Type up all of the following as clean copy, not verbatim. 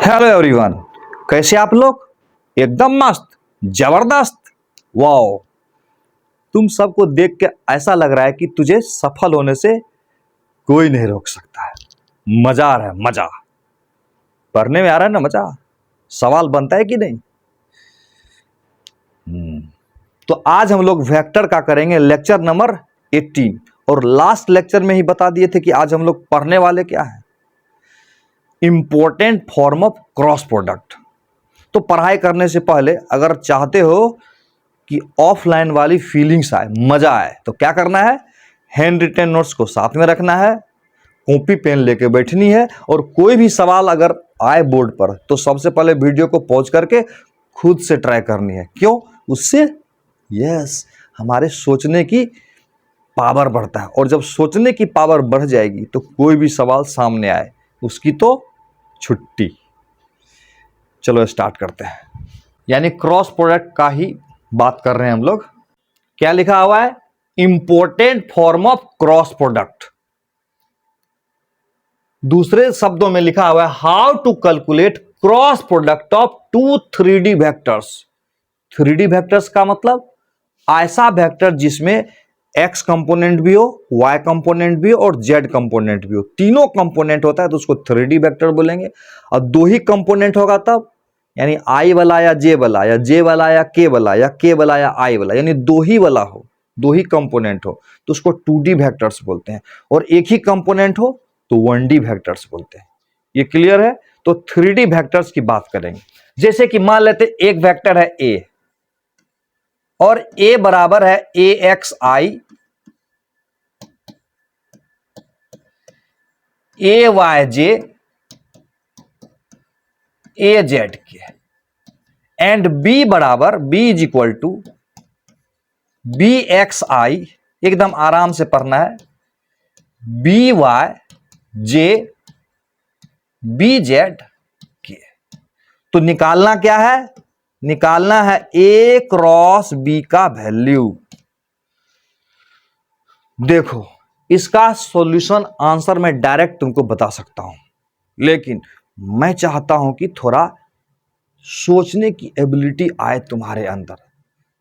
Hello everyone, कैसे आप लोग? एकदम मस्त, जबरदस्त। वाओ, तुम सबको देख के ऐसा लग रहा है कि तुझे सफल होने से कोई नहीं रोक सकता है। मजा आ रहा है, मजा। पढ़ने में आ रहा है ना मजा। सवाल बनता है कि नहीं? तो आज हम लोग वेक्टर का करेंगे लेक्चर नंबर 18। और लास्ट लेक्चर में ही बता दिए थे कि आज हम लोग पढ़ने वाले क्या है, important form of cross product. तो पढ़ाई करने से पहले अगर चाहते हो कि ऑफलाइन वाली फीलिंग्स आए, मजा आए, तो क्या करना है? हैंड रिटन नोट्स को साथ में रखना है, कॉपी पेन लेके बैठनी है, और कोई भी सवाल अगर आए बोर्ड पर तो सबसे पहले वीडियो को पॉज करके खुद से ट्राई करनी है। क्यों? उससे हमारे सोचने की पावर बढ़ता है, और जब सोचने की पावर बढ़ जाएगी तो कोई भी सवाल सामने आए उसकी तो छुट्टी। चलो स्टार्ट करते हैं। यानी क्रॉस प्रोडक्ट का ही बात कर रहे हैं हम लोग। क्या लिखा हुआ है? Important form of cross product. दूसरे शब्दों में लिखा हुआ है how to calculate cross product of two 3D vectors. 3D vectors का मतलब ऐसा वेक्टर जिसमें x कंपोनेंट भी हो, y कंपोनेंट भी हो और z कंपोनेंट भी हो। तीनों कंपोनेंट होता है तो उसको 3D वेक्टर बोलेंगे। और दो ही कंपोनेंट होगा तब, यानी i वाला या j वाला, या j वाला या k वाला, या k वाला या i वाला, यानी दो ही वाला हो, दो ही कंपोनेंट हो तो उसको 2D वेक्टर्स बोलते हैं। और एक ही कंपोनेंट हो तो 1D वेक्टर्स बोलते हैं। ये क्लियर है? तो 3D वेक्टर्स की बात करेंगे। जैसे कि मान लेते एक वेक्टर है a, और a बराबर है axi, ayj, az के, एंड b बराबर b is equal to bxi, एकदम आराम से पढ़ना है, byj bz के। तो निकालना क्या है? निकालना है a क्रॉस b का वैल्यू। देखो, इसका सॉल्यूशन आंसर मैं डायरेक्ट तुमको बता सकता हूं, लेकिन मैं चाहता हूं कि थोड़ा सोचने की एबिलिटी आए तुम्हारे अंदर,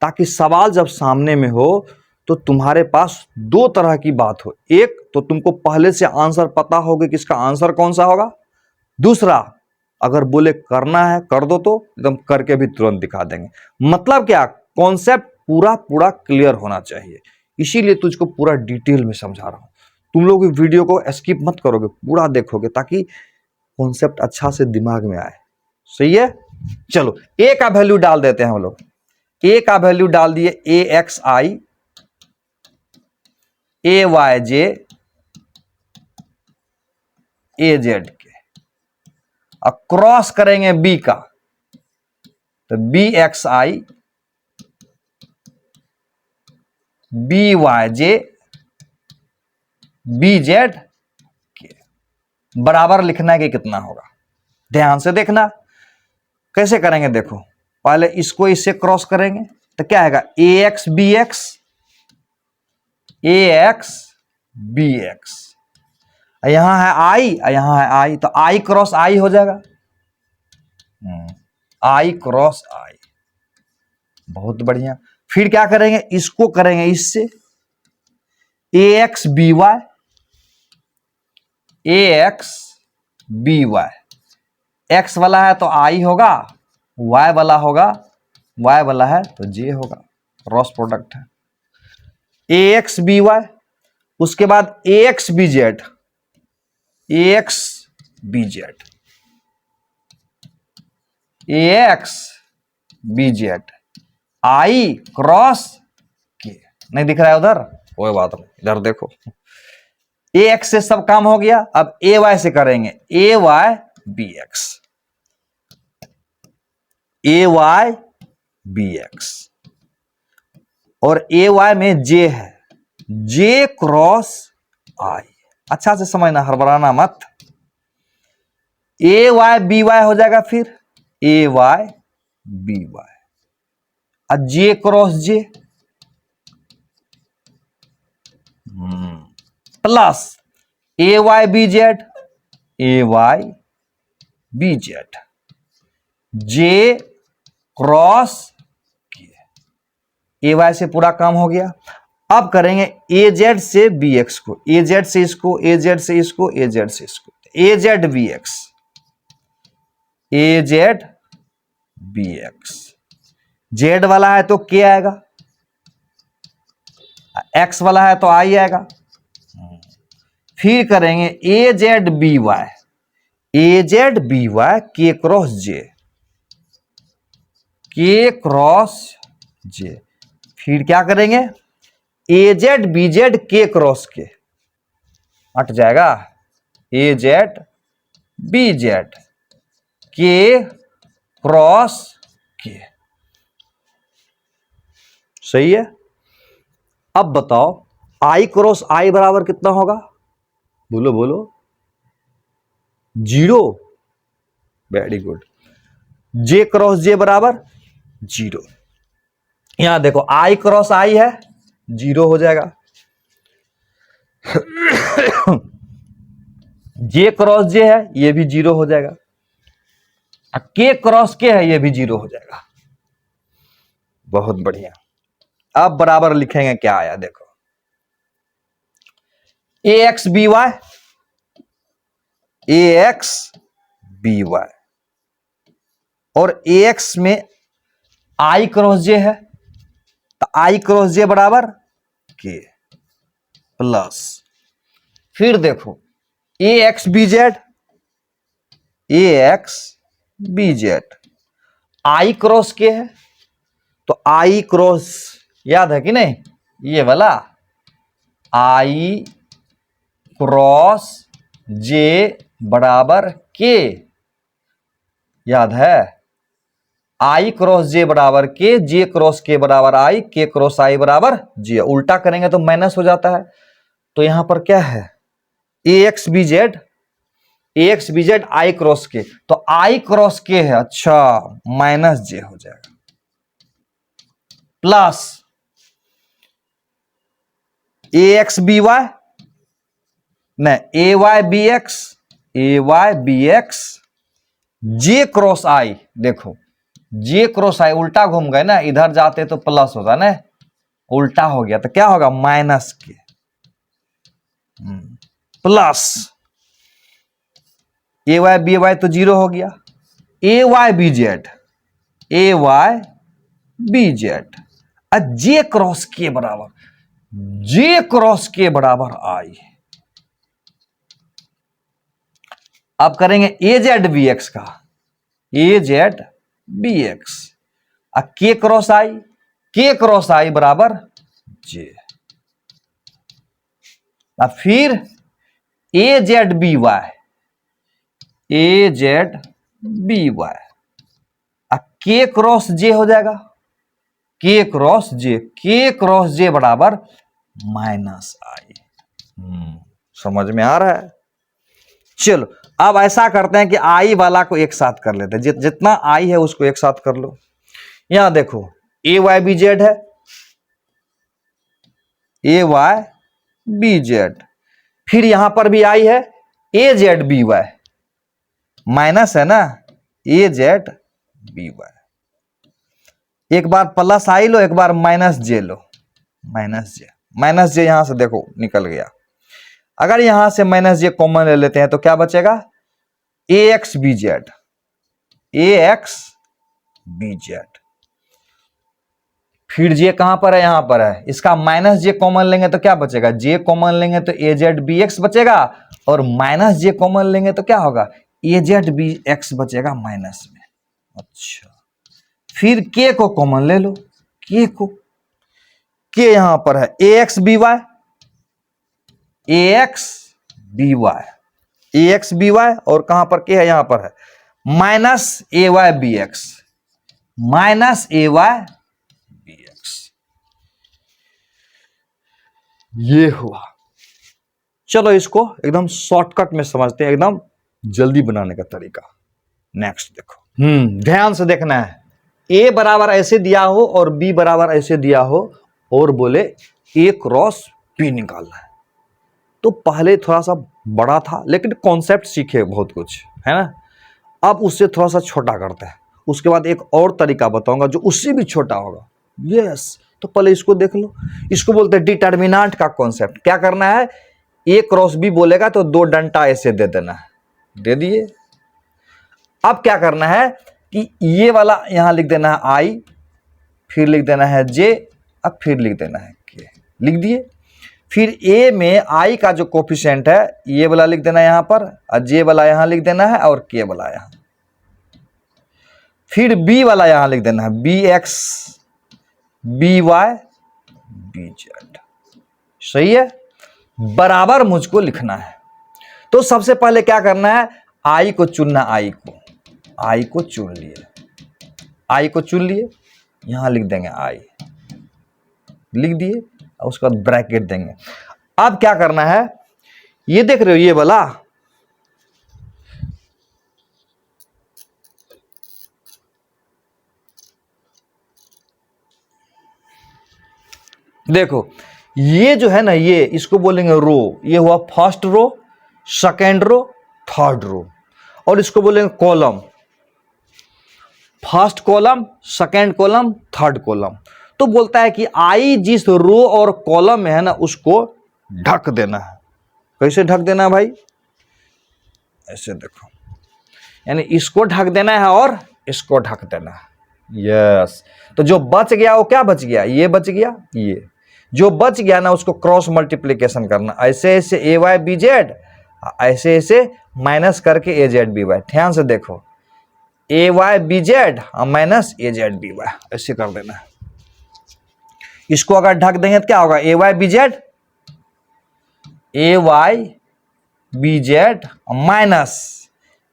ताकि सवाल जब सामने में हो तो तुम्हारे पास दो तरह की बात हो। एक तो तुमको पहले से आंसर पता होगा कि इसका आंसर कौन सा होगा। दूसरा, अगर बोले करना है कर दो तो एकदम करके भी तुरंत दिखा देंगे। मतलब क्या? कॉन्सेप्ट पूरा पूरा क्लियर होना चाहिए। इसीलिए तुझको पूरा डिटेल में समझा रहा हूं। तुम लोग वीडियो को स्किप मत करोगे, पूरा देखोगे ताकि कॉन्सेप्ट अच्छा से दिमाग में आए। सही है? चलो ए का वैल्यू डाल देते हैं हम लोग। ए का वैल्यू डाल दिए axi, ayj, az के। अब क्रॉस करेंगे b का, तो bxi, byj, bz के बराबर लिखना है कि कितना होगा। ध्यान से देखना कैसे करेंगे। देखो, पहले इसको इससे क्रॉस करेंगे तो क्या आएगा? ax bx, ax bx, यहां है i, यहां है i, तो i क्रॉस i हो जाएगा। i क्रॉस i, बहुत बढ़िया। फिर क्या करेंगे? इसको करेंगे इससे ax by, ax by, x वाला है तो i होगा, y वाला होगा, y वाला है तो j होगा। क्रॉस प्रोडक्ट है ax by। उसके बाद ax bz, ax bz, ax bz, i cross के। नहीं दिख रहा है उधर? कोई बात नहीं, इधर देखो। ax से सब काम हो गया। अब ay से करेंगे ay bx, ay bx, और ay में j है, j क्रॉस i। अच्छा से समझना, हड़बड़ाना मत। ay by हो जाएगा, फिर ay by, और j cross j plus ay bz, ay bz, J cross A Y से पूरा काम हो गया। अब करेंगे ए जेड से बी एक्स को, ए जेड से इसको, ए जेड से इसको, ए जेड से इसको, ए जेड बी एक्स, ए जेड बी एक्स। जेड वाला है तो के आएगा, एक्स वाला है तो आई आएगा। फिर करेंगे A Z B Y, A Z B Y के क्रॉस जे, के क्रॉस जे। फिर क्या करेंगे ए जेड बी जेड के क्रॉस के, हट जाएगा, ए जेड बी जेड के क्रॉस के। सही है। अब बताओ आई क्रॉस आई बराबर कितना होगा, बोलो बोलो, 0। Very good. J cross J बराबर 0। यहां देखो आई क्रॉस आई है, 0 हो जाएगा। जे क्रॉस जे है ये भी 0 हो जाएगा, के क्रॉस के है ये भी 0 हो जाएगा। बहुत बढ़िया। अब बराबर लिखेंगे, क्या आया देखो, ए एक्स बी वाई, ए एक्स बी वाई, और ए एक्स में आई क्रॉस जे है तो आई क्रॉस जे बराबर के प्लस, फिर देखो ए X B Z, A X B Z, I cross के है तो आई क्रॉस, याद है कि नहीं, ये वाला आई क्रॉस जे बराबर के, याद है, आई क्रॉस जे बराबर के, जे क्रॉस के बराबर आई, के क्रॉस आई बराबर जे। उल्टा करेंगे तो माइनस हो जाता है, तो यहां पर क्या है A X B Z, A X B Z I cross K, तो आई क्रॉस के है, अच्छा, माइनस जे हो जाएगा, प्लस ए एक्स बी वाई, नहीं, ए वाई बी एक्स, ए वाई बी एक्स, जे क्रॉस आई, देखो जे क्रॉस आई उल्टा घूम गए ना, इधर जाते तो प्लस होता ना, उल्टा हो गया तो क्या होगा, माइनस के, प्लस ए वाई बी वाई तो 0 हो गया, ए वाई बी जेड, ए वाई बी जेड, जे क्रॉस के बराबर, जे क्रॉस के बराबर आई। अब करेंगे ए जेड बी एक्स का, ए जेड बी एक्स, के क्रॉस आई, के क्रॉस आई बराबर जे। अब फिर ए जेड बी वाई, ए जेड बी वाई, के क्रॉस जे हो जाएगा, के क्रॉस जे, के क्रॉस जे बराबर माइनस आई। समझ में आ रहा है। चलो अब ऐसा करते हैं कि आई वाला को एक साथ कर लेते हैं, जितना आई है उसको एक साथ कर लो। यहां देखो ए वाई बी जेड है, ए वाई बी जेड, फिर यहां पर भी आई है ए जेड बी वाई, माइनस है ना, ए जेड बी वाई, एक बार प्लस आई लो, एक बार माइनस जे लो, माइनस जे, माइनस जे यहां से देखो निकल गया। अगर यहां से माइनस जे कॉमन ले लेते हैं तो क्या बचेगा, ए X B Z, A X B Z, फिर जे कहां पर है, यहां पर है, इसका माइनस जे कॉमन लेंगे तो क्या बचेगा, जे कॉमन लेंगे तो ए जेड बी एक्स बचेगा, और माइनस जे कॉमन लेंगे तो क्या होगा, ए जेड बी एक्स बचेगा माइनस में। अच्छा, फिर के को कॉमन ले लो, के को, के यहां पर है A X B Y, A X B Y, A X B Y, और कहां पर के है, यहां पर है माइनस ए वाई बी एक्स, माइनस ए वाई बी एक्स, ये हुआ। चलो इसको एकदम शॉर्टकट में समझते हैं, एकदम जल्दी बनाने का तरीका। नेक्स्ट देखो, ध्यान से देखना है, ए बराबर ऐसे दिया हो और बी बराबर ऐसे दिया हो, और बोले ए क्रॉस बी निकालना है, तो पहले थोड़ा सा बड़ा था लेकिन कॉन्सेप्ट सीखे बहुत कुछ है ना, अब उससे थोड़ा सा छोटा करते हैं उसके बाद एक और तरीका बताऊंगा जो उससे भी छोटा होगा। यस, तो पहले इसको देख लो। इसको बोलते हैं डिटर्मिनेंट का कॉन्सेप्ट। क्या करना है, ए क्रॉस बी बोलेगा तो 2 डंडा ऐसे दे देना है, दे दिए। अब क्या करना है कि ये वाला यहां लिख देना है आई, फिर लिख देना है जे, अब फिर लिख देना है के, लिख दिए। फिर ए में आई का जो कोफिशिएंट है ये वाला लिख देना है यहां पर, और जे वाला यहां लिख देना है, और के वाला यहां। फिर बी वाला यहां लिख देना है, B X B Y B Z. सही है, बराबर मुझको लिखना है। तो सबसे पहले क्या करना है, आई को चुनना, आई को चुन लिए, आई को चुन लिए, यहां लिख देंगे आई, लिख दिए, और उसके बाद ब्रैकेट देंगे। अब क्या करना है, ये देख रहे हो ये वाला, देखो ये जो है ना, ये इसको बोलेंगे रो। ये हुआ first row, second row, third row. और इसको बोलेंगे column, first column, second column, third column. तो बोलता है कि आई जिस रो और कॉलम में है ना उसको ढक देना है। कैसे ढक देना है भाई, ऐसे देखो, यानी इसको ढक देना है और इसको ढक देना है। यस, तो जो बच गया वो क्या बच गया, ये बच गया। ये जो बच गया ना उसको क्रॉस मल्टीप्लीकेशन करना, ऐसे ऐसे ए वाई बी जेड, ऐसे ऐसे माइनस करके ए जेड बी वाई। ध्यान से देखो, ए वाई बी जेड माइनस ए जेड बी वाई, ऐसे कर देना है। इसको अगर ढक देंगे तो क्या होगा, ए वाई बी जेड, ए वाई बी जेड माइनस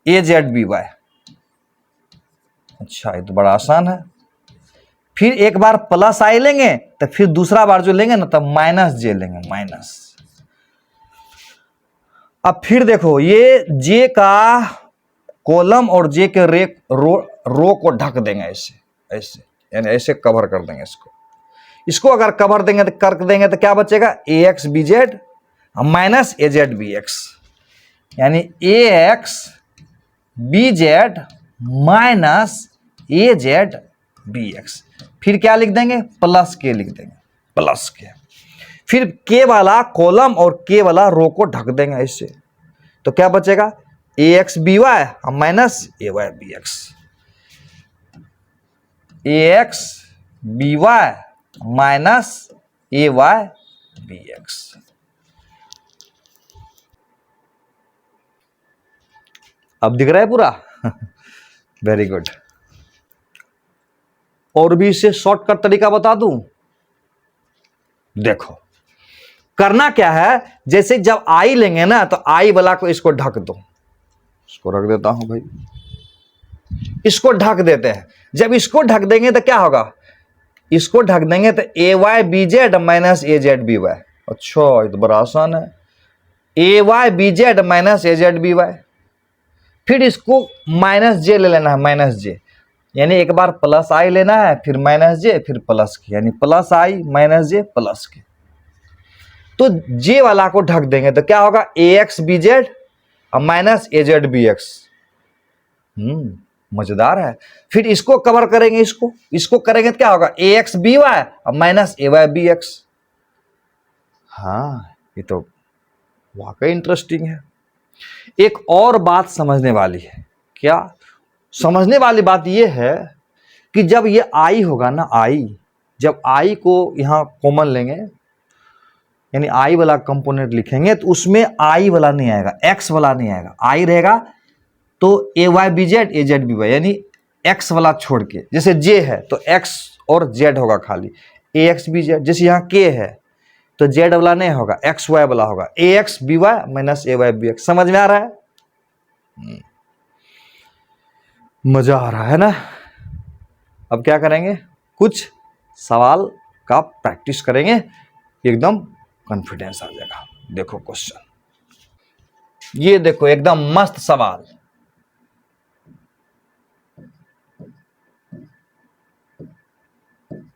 ए जेड बी वाई। अच्छा, ये तो बड़ा आसान है। फिर एक बार प्लस आई लेंगे तो फिर दूसरा बार जो लेंगे ना तब माइनस जे लेंगे, माइनस। अब फिर देखो, ये जे का कॉलम और जे के रो को ढक देंगे ऐसे ऐसे, यानी ऐसे कवर कर देंगे इसको। इसको अगर कवर देंगे तो कर देंगे तो क्या बचेगा, ए एक्स बी जेड माइनस ए जेड बी एक्स, यानी ए एक्स बी जेड माइनस ए जेड बी एक्स। फिर क्या लिख देंगे, प्लस के लिख देंगे, प्लस के। फिर के वाला कॉलम और के वाला रो को ढक देंगे ऐसे, तो क्या बचेगा, ए एक्स बी वाई माइनस ए वाई बी एक्स, ए एक्स बी वाई माइनस ए वाई बी एक्स। अब दिख रहा है पूरा वेरी गुड। और भी इससे शॉर्टकट तरीका बता दूं, देखो करना क्या है, जैसे जब आई लेंगे ना तो आई वाला को इसको ढक दो, इसको रख देता हूं भाई, इसको ढक देते हैं। जब इसको ढक देंगे तो क्या होगा, इसको ढक देंगे तो A Y B Z minus A Z B Y. अच्छा, ये तो बड़ा आसान है, ए वाई बी जेड माइनस ए जेड बी वाई। फिर इसको माइनस जे ले लेना है, माइनस जे, यानी एक बार प्लस आई लेना है, फिर माइनस जे, फिर प्लस के, यानी प्लस आई माइनस जे प्लस के। तो जे वाला को ढक देंगे तो क्या होगा, ए एक्स बी जेड माइनस ए जेड बी एक्स। मजेदार है। फिर इसको कवर करेंगे, इसको करेंगे तो क्या होगा, ए एक्स बी वाई माइनस ए वाई बी एक्स। हाँ, ये तो वाकई इंटरेस्टिंग है। एक और बात समझने वाली है, क्या समझने वाली बात यह है कि जब ये आई होगा ना, आई, जब आई को यहां कॉमन लेंगे, यानी आई वाला कंपोनेंट लिखेंगे तो उसमें आई वाला नहीं आएगा, एक्स वाला नहीं आएगा, आई रहेगा तो A Y B Z A Z B Y, यानी एक्स वाला छोड़ के। जैसे जे है तो एक्स और जेड होगा खाली, ए एक्स बी जेड। जैसे यहाँ के है तो जेड वाला नहीं होगा, एक्स वाई वाला होगा, ए एक्स बी वाई माइनस ए वाई बी एक्स। समझ में आ रहा है, मजा आ रहा है ना। अब क्या करेंगे, कुछ सवाल का प्रैक्टिस करेंगे, एकदम कॉन्फिडेंस आ जाएगा। देखो क्वेश्चन, ये देखो एकदम मस्त सवाल,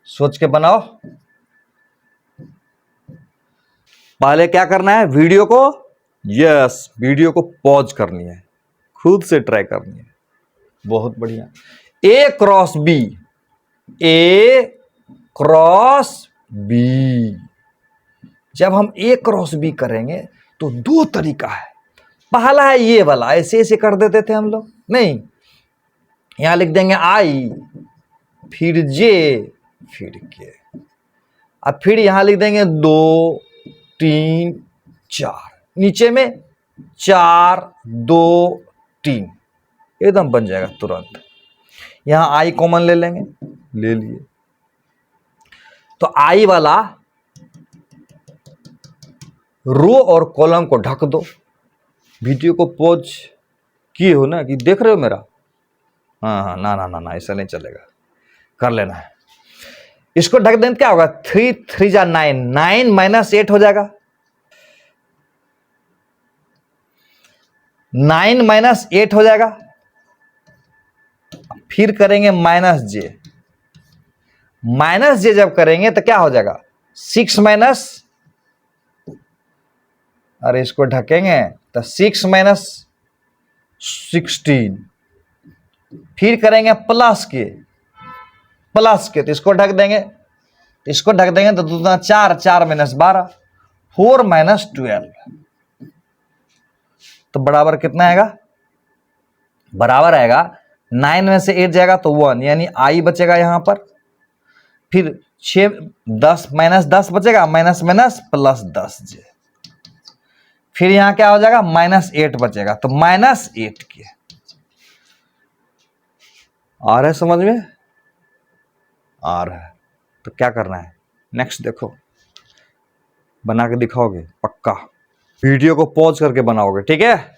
सोच के बनाओ। पहले क्या करना है, वीडियो को, यस, वीडियो को पॉज करनी है, खुद से ट्राई करनी है। बहुत बढ़िया। ए क्रॉस बी, ए क्रॉस बी। जब हम ए क्रॉस बी करेंगे तो दो तरीका है। पहला है ये वाला, ऐसे ऐसे कर देते थे हम लोग, नहीं, यहां लिख देंगे आई, फिर जे, फिर के, अब फिर यहां लिख देंगे 2 3 4, नीचे में 4 2 3, एकदम बन जाएगा तुरंत। यहां आई कॉमन ले लेंगे, ले लिए, तो आई वाला रो और कॉलम को ढक दो। वीडियो को पॉज किए हो ना, कि देख रहे हो मेरा? हाँ, ना ना ना ना, ऐसा नहीं चलेगा, कर लेना है। इसको ढक दें क्या होगा? 3 3 जा 9, 9 माइनस 8 हो जाएगा, 9 माइनस 8 हो जाएगा। फिर करेंगे माइनस जे जब करेंगे तो क्या हो जाएगा? 6 माइनस, अरे इसको ढकेंगे तो 6 माइनस 16, फिर करेंगे प्लस के तो इसको ढक देंगे, तो 2 4, 4 माइनस 12, 4 माइनस 12, तो बराबर कितना आएगा? बराबर आएगा 9 में से 8 जाएगा तो 1, यानी आई बचेगा यहां पर। फिर 6 10 माइनस 10 बचेगा, माइनस माइनस प्लस 10 जे, फिर यहां क्या हो जाएगा? माइनस 8 बचेगा, तो माइनस 8 के। आ रहा है समझ में? आ रहा है, तो क्या करना है नेक्स्ट देखो, बना के दिखाओगे पक्का, वीडियो को पॉज करके बनाओगे, ठीक है?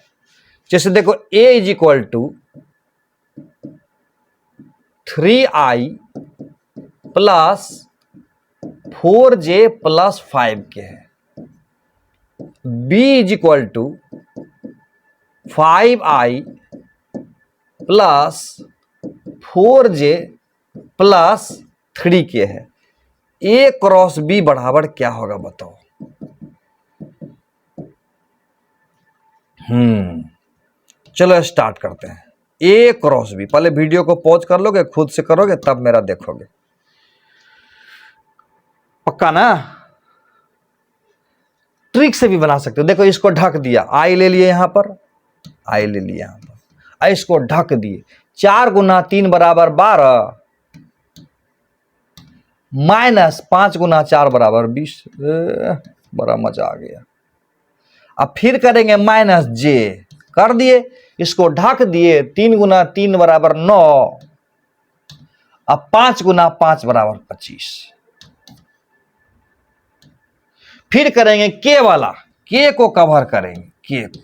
जैसे देखो a is equal to 3i plus 4j plus 5k है, b is equal to 5i plus 4j plus 3k है। a क्रॉस b बराबर क्या होगा बताओ? चलो स्टार्ट करते हैं। a क्रॉस b, पहले वीडियो को पॉज कर लोगे, खुद से करोगे तब मेरा देखोगे, पक्का ना? ट्रिक से भी बना सकते हो। देखो इसको ढक दिया, आई ले लिए यहां पर, आई ले लिया यहां पर, इसको ढक दिए, 4 गुना 3 बराबर 12, माइनस 5 गुना 4 बराबर 20, बड़ा मजा आ गया। अब फिर करेंगे माइनस जे, कर दिए, इसको ढक दिए, 3 गुना 3 बराबर 9, अब 5 गुना 5 बराबर 25। फिर करेंगे के वाला, के को कवर करेंगे, के को,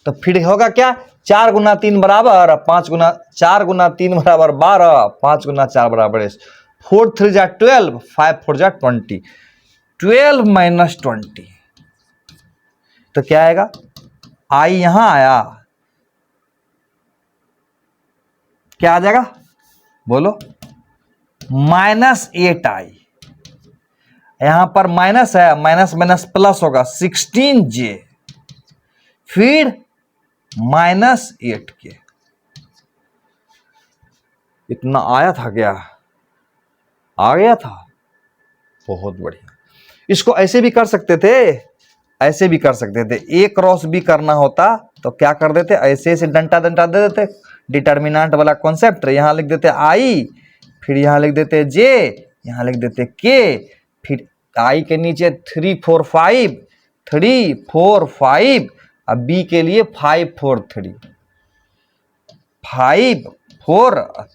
तो फिर होगा क्या? 4 गुना 3 बराबर 5 गुना 4 गुना 3 बराबर 12, 5 गुना 4 बराबर 4 3 जा 12, 5 4 जा 20, 12 माइनस 20, तो क्या आएगा? आई यहां आया, क्या आ जाएगा बोलो? माइनस 8i, यहां पर माइनस है, माइनस माइनस प्लस होगा 16j, फिर माइनस 8k। इतना आया था क्या? आ गया था, बहुत बढ़िया। इसको ऐसे भी कर सकते थे, ऐसे भी कर सकते थे। ए क्रॉस बी करना होता तो क्या कर देते? ऐसे ऐसे डंटा डंटा दे देते, डिटर्मिनेंट वाला कॉन्सेप्ट। यहां लिख देते आई, फिर यहां लिख देते जे, यहां लिख देते के, फिर आई के नीचे 3 4 5, 3 4 5, अब बी के लिए 5 4 3, 5 4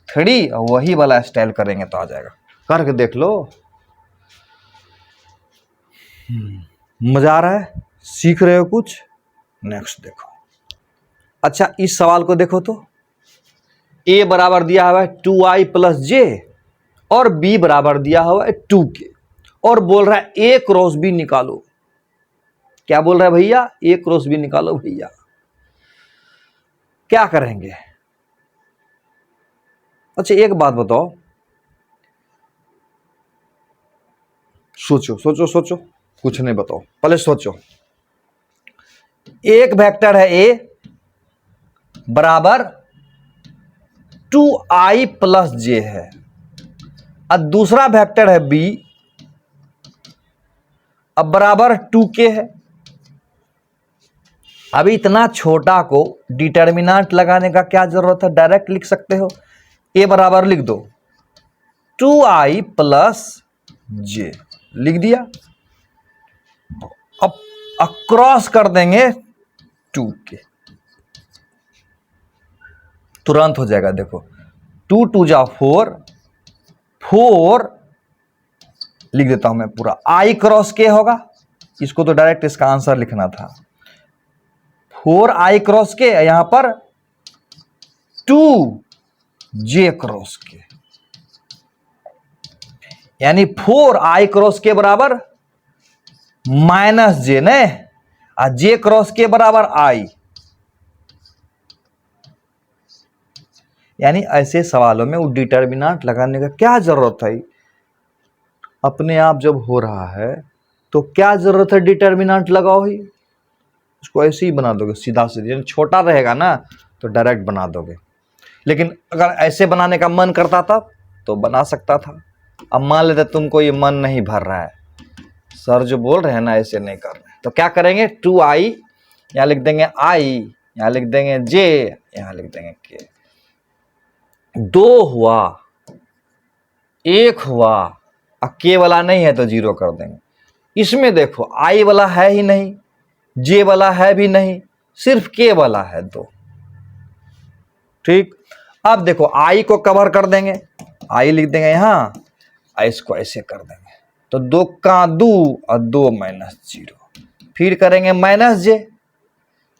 3, वही वाला स्टाइल करेंगे तो आ जाएगा। करके देख लो, मजा आ रहा है? सीख रहे हो कुछ? नेक्स्ट देखो। अच्छा इस सवाल को देखो तो, a बराबर दिया हुआ है 2i प्लस जे, और b बराबर दिया हुआ है 2k, और बोल रहा है a क्रॉस b निकालो। क्या बोल रहा है भैया? a क्रॉस b निकालो भैया। क्या करेंगे? अच्छा एक बात बताओ, सोचो सोचो सोचो, कुछ नहीं बताओ, पहले सोचो। एक वेक्टर है a बराबर 2i प्लस जे है, अब दूसरा वेक्टर है b, अब बराबर 2k है। अभी इतना छोटा को डिटर्मिनेंट लगाने का क्या जरूरत है, डायरेक्ट लिख सकते हो। a बराबर लिख दो 2i प्लस जे, लिख दिया। अब अक्रॉस कर देंगे 2k, तुरंत हो जाएगा। देखो 2 2 जा 4, 4 लिख देता हूं मैं पूरा, i क्रॉस k होगा, इसको तो डायरेक्ट इसका आंसर लिखना था। 4i क्रॉस k, यहां पर 2j क्रॉस k, यानी 4i क्रॉस k बराबर माइनस जे ने, और जे क्रॉस के बराबर आई। यानी ऐसे सवालों में वो डिटर्मिनेंट लगाने का क्या जरूरत है, अपने आप जब हो रहा है तो क्या जरूरत है डिटर्मिनेंट लगाओ ही। उसको ऐसे ही बना दोगे सीधा सीधा, छोटा रहेगा ना तो डायरेक्ट बना दोगे। लेकिन अगर ऐसे बनाने का मन करता था तो बना सकता था। अब मान लेते तुमको ये मन नहीं भर रहा है, सर जो बोल रहे हैं ना ऐसे नहीं कर रहे, तो क्या करेंगे 2i यहां लिख देंगे, i यहां लिख देंगे, j यहां लिख देंगे k। 2 हुआ, 1 हुआ, अब k वाला नहीं है तो 0 कर देंगे। इसमें देखो i वाला है ही नहीं, j वाला है भी नहीं, सिर्फ k वाला है 2। ठीक, अब देखो i को कवर कर देंगे, i लिख देंगे यहां, इसको ऐसे कर देंगे तो 2 का 2 और 2 माइनस 0, फिर करेंगे माइनस जे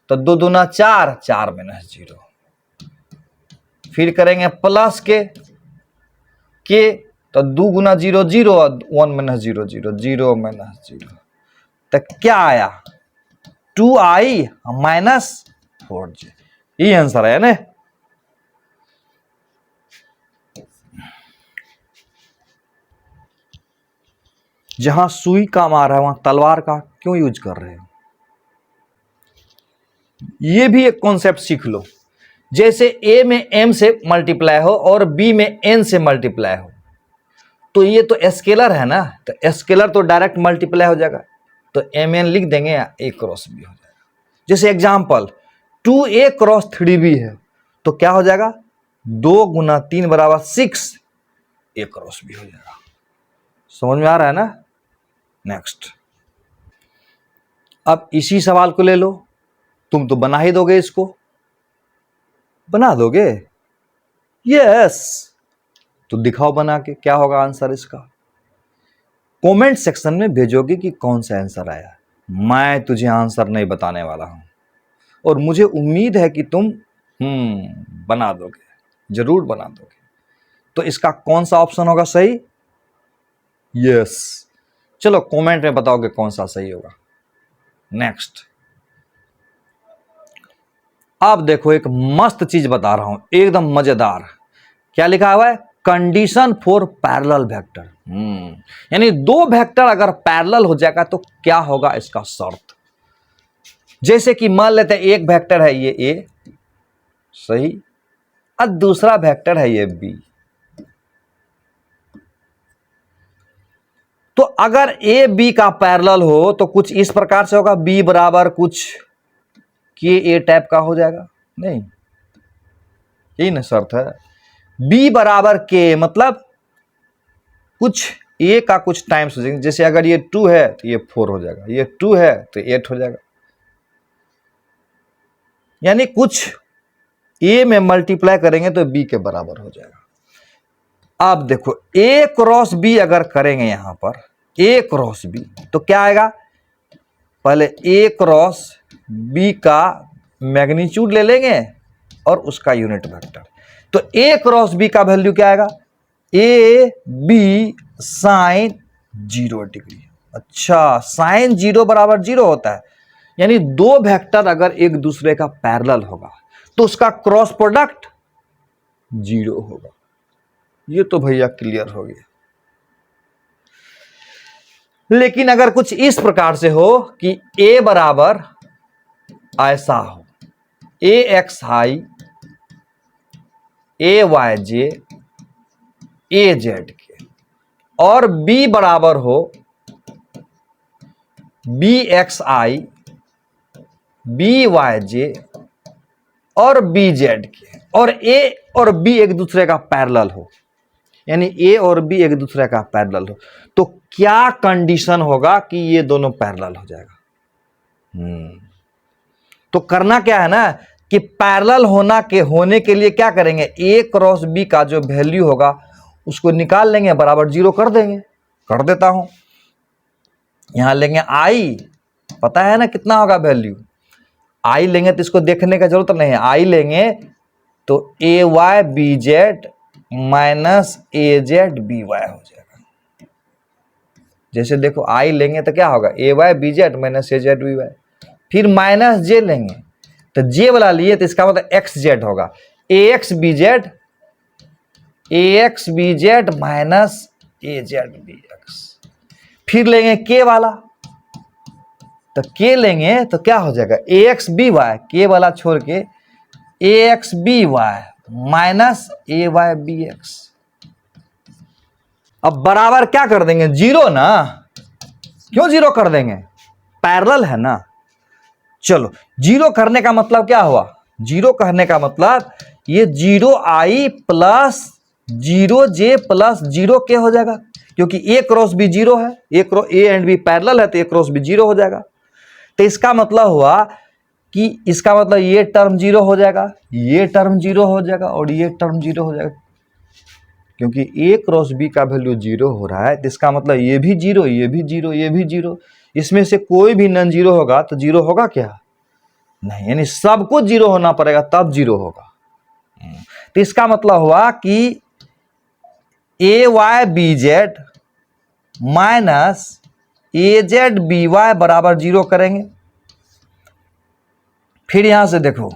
तो 2 दूना 4, 4 माइनस 0, फिर करेंगे प्लस के तो 2 गुना 0 0 और 1 माइनस 0 0, 0 माइनस 0, तो क्या आया 2i माइनस 4j, ये आंसर है ना। जहां सुई का मार है वहां तलवार का क्यों यूज कर रहे हो, ये भी एक कॉन्सेप्ट सीख लो। जैसे a में m से मल्टीप्लाई हो और b में n से मल्टीप्लाई हो, तो ये तो स्केलर है ना, तो स्केलर तो डायरेक्ट मल्टीप्लाई हो जाएगा, तो mn लिख देंगे या a क्रॉस b हो जाएगा। जैसे एग्जांपल 2a क्रॉस 3b है तो क्या हो जाएगा 2 गुना 3 बराबर 6, a क्रॉस b हो जाएगा। समझ में आ रहा है ना। नेक्स्ट, अब इसी सवाल को ले लो, तुम तो बना ही दोगे, इसको बना दोगे, यस, तो दिखाओ बना के क्या होगा आंसर इसका। कमेंट सेक्शन में भेजोगे कि कौन सा आंसर आया, मैं तुझे आंसर नहीं बताने वाला हूं, और मुझे उम्मीद है कि तुम बना दोगे, जरूर बना दोगे। तो इसका कौन सा ऑप्शन होगा सही, यस, चलो कमेंट में बताओगे कौन सा सही होगा। नेक्स्ट, अब देखो एक मस्त चीज बता रहा हूं, एकदम मजेदार। क्या लिखा हुआ है, कंडीशन फॉर पैरेलल वेक्टर। यानी 2 वेक्टर अगर पैरेलल हो जाएगा तो क्या होगा इसका शर्त। जैसे कि मान लेते हैं एक वेक्टर है ये a, सही, और दूसरा वेक्टर है ये b, तो अगर a b का पैरेलल हो तो कुछ इस प्रकार से होगा, b बराबर कुछ के ए टाइप का हो जाएगा, नहीं यही ना शर्त है। b बराबर के मतलब कुछ a का कुछ टाइम्स हो जाएगा, जैसे अगर ये 2 है तो ये 4 हो जाएगा, ये 2 है तो 8 हो जाएगा, यानी कुछ a में मल्टीप्लाई करेंगे तो b के बराबर हो जाएगा। अब देखो a क्रॉस b अगर करेंगे यहां पर a क्रॉस b तो क्या आएगा, पहले a क्रॉस b का मैग्नीट्यूड ले लेंगे और उसका यूनिट वेक्टर, तो a क्रॉस b का वैल्यू क्या आएगा, a b साइन 0 डिग्री। अच्छा, साइन 0 बराबर 0 होता है, यानी 2 वेक्टर अगर एक दूसरे का पैरेलल होगा तो उसका क्रॉस प्रोडक्ट 0 होगा। ये तो भैया क्लियर हो गया। लेकिन अगर कुछ इस प्रकार से हो कि a बराबर ऐसा हो, a x I A Y J A Z के, और बी बराबर हो B X I B Y J और बी जेड के, और ए और बी एक दूसरे का पैरेलल हो, यानी ए और बी एक दूसरे का पैरेलल हो, तो क्या कंडीशन होगा कि ये दोनों पैरेलल हो जाएगा? तो करना क्या है ना कि पैरेलल होने के लिए क्या करेंगे, ए क्रॉस बी का जो वैल्यू होगा उसको निकाल लेंगे, बराबर जीरो कर देंगे। कर देता हूं, यहां लेंगे आई, पता है ना कितना होगा वैल्यू, आई लेंगे तो इसको देखने का जरूरत नहीं है, आई लेंगे तो A Y B Z minus A Z B Y हो जाएगा। जैसे देखो आई लेंगे तो क्या होगा, ए वाई बी जेड माइनस ए जेड बी वाई, फिर माइनस जे लेंगे तो जे वाला लिए तो इसका मतलब एक्स जेड होगा, ए एक्स बी जेड माइनस ए जेड बी एक्स। फिर लेंगे के वाला, तो के लेंगे तो क्या हो जाएगा, ए एक्स बी वाई, के वाला छोड़ के ए एक्स बी वाई माइनस ए वाई बी एक्स। अब बराबर क्या कर देंगे, जीरो ना, क्यों जीरो कर देंगे, पैरेलल है ना। चलो जीरो करने का मतलब क्या हुआ, जीरो करने का मतलब ये जीरो आई प्लस जीरो जे प्लस जीरो के हो जाएगा, क्योंकि ए क्रॉस बी जीरो है, ए एंड बी पैरेलल है तो ए क्रॉस बी जीरो हो जाएगा। तो इसका मतलब हुआ कि इसका मतलब ये टर्म जीरो हो जाएगा, ये टर्म जीरो हो जाएगा और ये टर्म जीरो हो जाएगा, क्योंकि ए क्रॉस बी का वैल्यू जीरो हो रहा है तो इसका मतलब ये भी जीरो, ये भी जीरो, ये भी जीरो, इसमें से कोई भी नॉन जीरो होगा तो जीरो होगा क्या, नहीं, यानी सब कुछ जीरो होना पड़ेगा तब जीरो होगा। तो इसका मतलब हुआ कि ए वाई बी जेड माइनस ए जेड बी वाई बराबर जीरो करेंगे। फिर यहां से देखो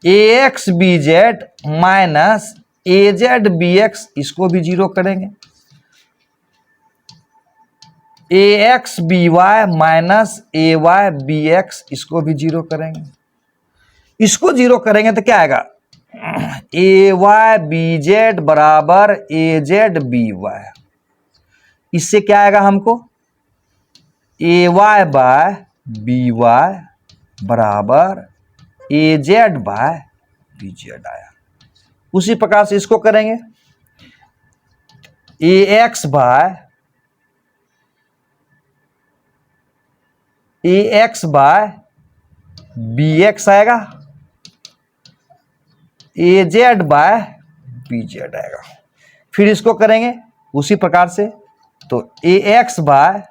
ए एक्स बी जेड माइनस ए जेड बी एक्स, इसको भी जीरो करेंगे। ए एक्स बी वाई माइनस ए वाई बी एक्स, इसको भी जीरो करेंगे। इसको जीरो करेंगे तो क्या आएगा, ए वाई बी जेड बराबर ए जेड बी वाई। इससे क्या आएगा हमको, ए वाई बाय बी वाई बराबर ए जेड बाय बी जेड आया। उसी प्रकार से इसको करेंगे, ए एक्स बाय बी एक्स आएगा, ए जेड बाय बी जेड आएगा। फिर इसको करेंगे उसी प्रकार से, तो ए एक्स बाय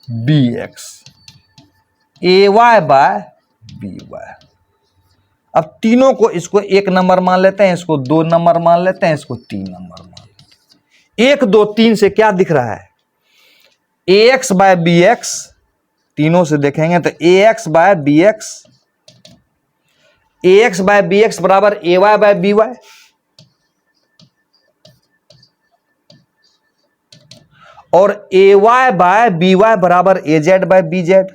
बी एक्स, ए वाई बाय बी वाई। अब तीनों को, इसको एक नंबर मान लेते हैं, इसको दो नंबर मान लेते हैं, इसको तीन नंबर मान लेते हैं। एक दो तीन से क्या दिख रहा है, A x bye B x, तीनों से देखेंगे तो ए एक्स बाय बी एक्स, ए एक्स बाय बी एक्स बराबर ए वाई बाय बी वाई, और ए वाई बाय बी वाई बराबर ए जेड बाय बी जेड।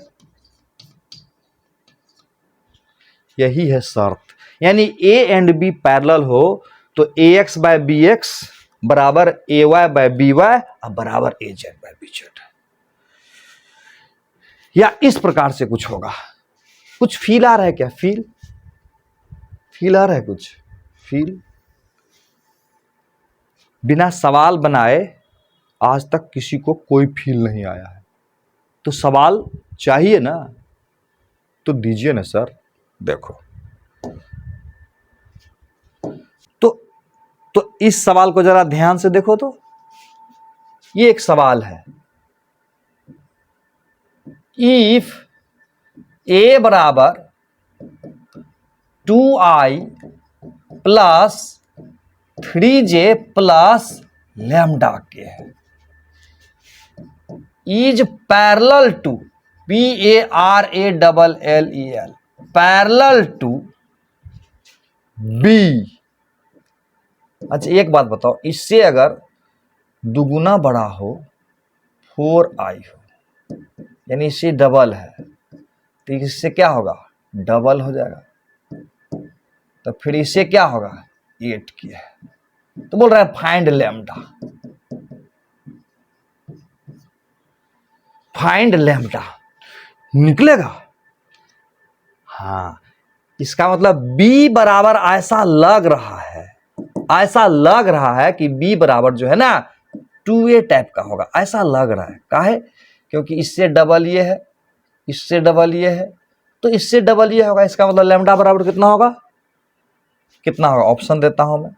यही है शर्त, यानी ए एंड बी पैरेलल हो तो ए एक्स बाय बी एक्स बराबर ए वाई बाय बी वाई और बराबर ए जेड बाय बी जेड, या इस प्रकार से कुछ होगा। कुछ फील आ रहा है क्या, फील आ रहा है कुछ, फील। बिना सवाल बनाए आज तक किसी को कोई फील नहीं आया है, तो सवाल चाहिए ना, तो दीजिए ना सर। देखो तो इस सवाल को जरा ध्यान से देखो, तो ये एक सवाल है, इफ ए बराबर 2i plus 3j plus lambda के है, is parallel to PARALLEL parallel to B. अच्छा एक बात बताओ, इससे अगर दुगुना बड़ा हो 4i हो, यानी इससे डबल है, तो इससे क्या होगा, डबल हो जाएगा। तो फिर इससे क्या होगा 8 किया है। तो बोल रहा है फाइंड लैम्डा, फाइंड लैम्डा निकलेगा। हाँ, इसका मतलब b बराबर ऐसा लग रहा है, ऐसा लग रहा है कि b बराबर जो है ना 2a टाइप का होगा, ऐसा लग रहा है। काहे? क्योंकि इससे डबल ये है, इससे डबल ये है, तो इससे डबल ये होगा। इसका मतलब लैम्डा बराबर कितना होगा, कितना होगा? ऑप्शन देता हूं मैं।